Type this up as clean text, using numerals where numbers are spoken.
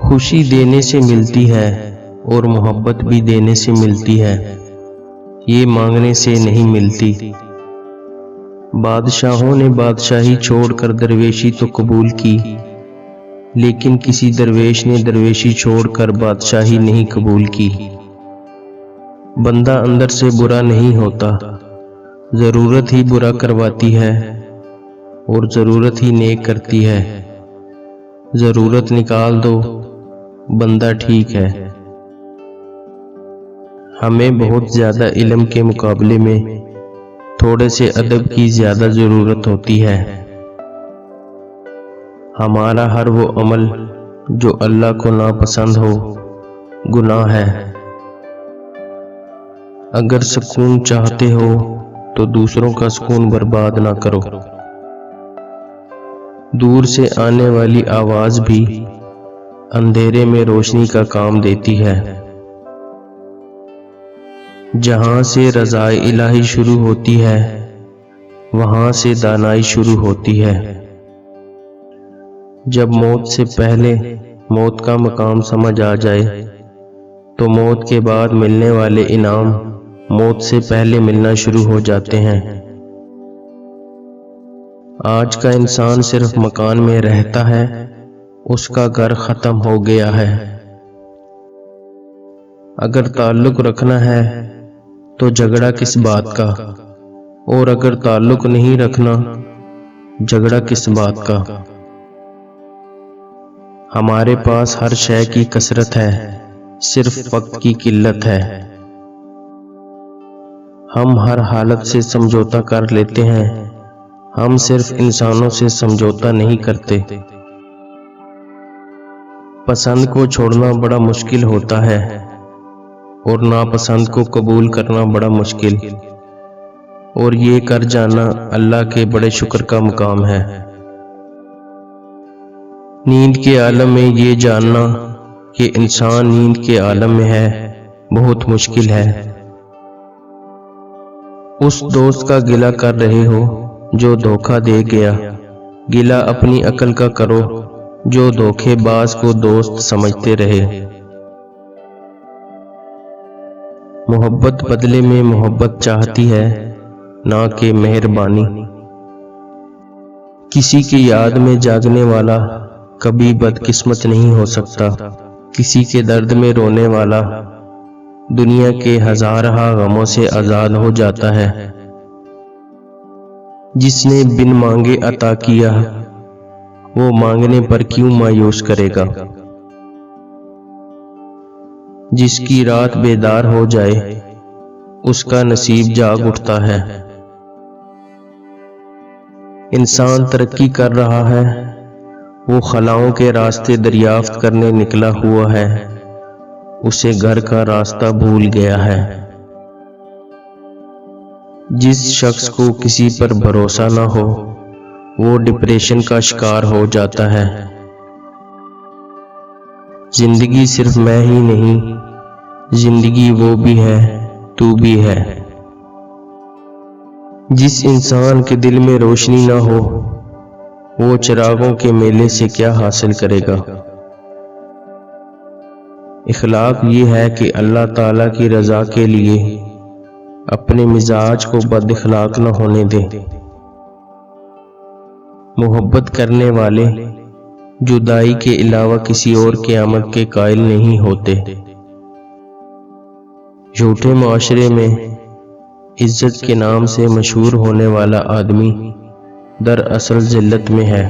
خوشی دینے سے ملتی ہے اور محبت بھی دینے سے ملتی ہے، یہ مانگنے سے نہیں ملتی۔ بادشاہوں نے بادشاہی چھوڑ کر درویشی تو قبول کی، لیکن کسی درویش نے درویشی چھوڑ کر بادشاہی نہیں قبول کی۔ بندہ اندر سے برا نہیں ہوتا، ضرورت ہی برا کرواتی ہے اور ضرورت ہی نیک کرتی ہے۔ ضرورت نکال دو، بندہ ٹھیک ہے۔ ہمیں بہت زیادہ علم کے مقابلے میں تھوڑے سے ادب کی زیادہ ضرورت ہوتی ہے۔ ہمارا ہر وہ عمل جو اللہ کو ناپسند ہو گناہ ہے۔ اگر سکون چاہتے ہو تو دوسروں کا سکون برباد نہ کرو۔ دور سے آنے والی آواز بھی اندھیرے میں روشنی کا کام دیتی ہے۔ جہاں سے رضا الہی شروع ہوتی ہے وہاں سے دانائی شروع ہوتی ہے۔ جب موت سے پہلے موت کا مقام سمجھ آ جائے تو موت کے بعد ملنے والے انعام موت سے پہلے ملنا شروع ہو جاتے ہیں۔ آج کا انسان صرف مکان میں رہتا ہے، اس کا گھر ختم ہو گیا ہے۔ اگر تعلق رکھنا ہے تو جھگڑا کس بات کا، اور اگر تعلق نہیں رکھنا جھگڑا کس بات کا۔ ہمارے پاس ہر شے کی کثرت ہے، صرف وقت کی قلت ہے۔ ہم ہر حالت سے سمجھوتا کر لیتے ہیں، ہم صرف انسانوں سے سمجھوتا نہیں کرتے۔ پسند کو چھوڑنا بڑا مشکل ہوتا ہے اور ناپسند کو قبول کرنا بڑا مشکل، اور یہ کر جانا اللہ کے بڑے شکر کا مقام ہے۔ نیند کے عالم میں یہ جاننا کہ انسان نیند کے عالم میں ہے بہت مشکل ہے۔ اس دوست کا گلہ کر رہے ہو جو دھوکہ دے گیا، گلہ اپنی عقل کا کرو جو دھوکے باز کو دوست سمجھتے رہے۔ محبت بدلے میں محبت چاہتی ہے، نہ کہ مہربانی۔ کسی کی یاد میں جاگنے والا کبھی بدقسمت نہیں ہو سکتا۔ کسی کے درد میں رونے والا دنیا کے ہزارہا غموں سے آزاد ہو جاتا ہے۔ جس نے بن مانگے عطا کیا وہ مانگنے پر کیوں مایوس کرے گا۔ جس کی رات بیدار ہو جائے اس کا نصیب جاگ اٹھتا ہے۔ انسان ترقی کر رہا ہے، وہ خلاؤں کے راستے دریافت کرنے نکلا ہوا ہے، اسے گھر کا راستہ بھول گیا ہے۔ جس شخص کو کسی پر بھروسہ نہ ہو وہ ڈپریشن کا شکار ہو جاتا ہے۔ زندگی صرف میں ہی نہیں، زندگی وہ بھی ہے، تو بھی ہے۔ جس انسان کے دل میں روشنی نہ ہو وہ چراغوں کے میلے سے کیا حاصل کرے گا۔ اخلاق یہ ہے کہ اللہ تعالیٰ کی رضا کے لیے اپنے مزاج کو بد اخلاق نہ ہونے دیں۔ محبت کرنے والے جدائی کے علاوہ کسی اور قیامت کے قائل نہیں ہوتے۔ جھوٹے معاشرے میں عزت کے نام سے مشہور ہونے والا آدمی دراصل ذلت میں ہے۔